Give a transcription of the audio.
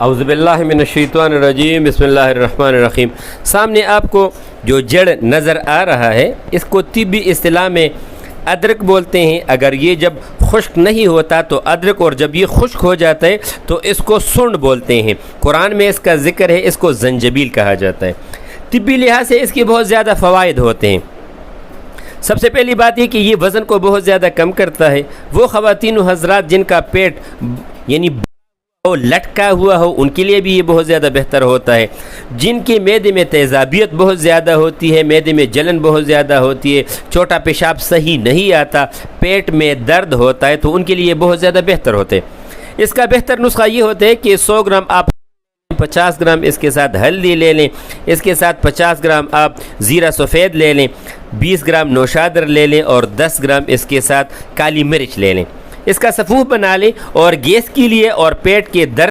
اعوذ باللہ من الشیطان الرجیم، بسم اللہ الرحمن الرحیم۔ سامنے آپ کو جو جڑ نظر آ رہا ہے اس کو طبی اصطلاح میں ادرک بولتے ہیں۔ اگر یہ جب خشک نہیں ہوتا تو ادرک، اور جب یہ خشک ہو جاتا ہے تو اس کو سنڈ بولتے ہیں۔ قرآن میں اس کا ذکر ہے، اس کو زنجبیل کہا جاتا ہے۔ طبی لحاظ سے اس کے بہت زیادہ فوائد ہوتے ہیں۔ سب سے پہلی بات یہ کہ یہ وزن کو بہت زیادہ کم کرتا ہے۔ وہ خواتین و حضرات جن کا پیٹ یعنی لٹکا ہوا ہو ان کے لیے بھی یہ بہت زیادہ بہتر ہوتا ہے۔ جن کے معدے میں تیزابیت بہت زیادہ ہوتی ہے، معدے میں جلن بہت زیادہ ہوتی ہے، چھوٹا پیشاب صحیح نہیں آتا، پیٹ میں درد ہوتا ہے، تو ان کے لیے یہ بہت زیادہ بہتر ہوتے ہیں۔ اس کا بہتر نسخہ یہ ہوتا ہے کہ 100 گرام آپ 50 گرام اس کے ساتھ ہلدی لے لیں، اس کے ساتھ 50 گرام آپ زیرہ سفید لے لیں، 20 گرام نوشادر لے لیں اور 10 گرام اس کے ساتھ کالی مرچ لے لیں۔ اس کا سفوف بنا لیں، اور گیس کے لیے اور پیٹ کے درد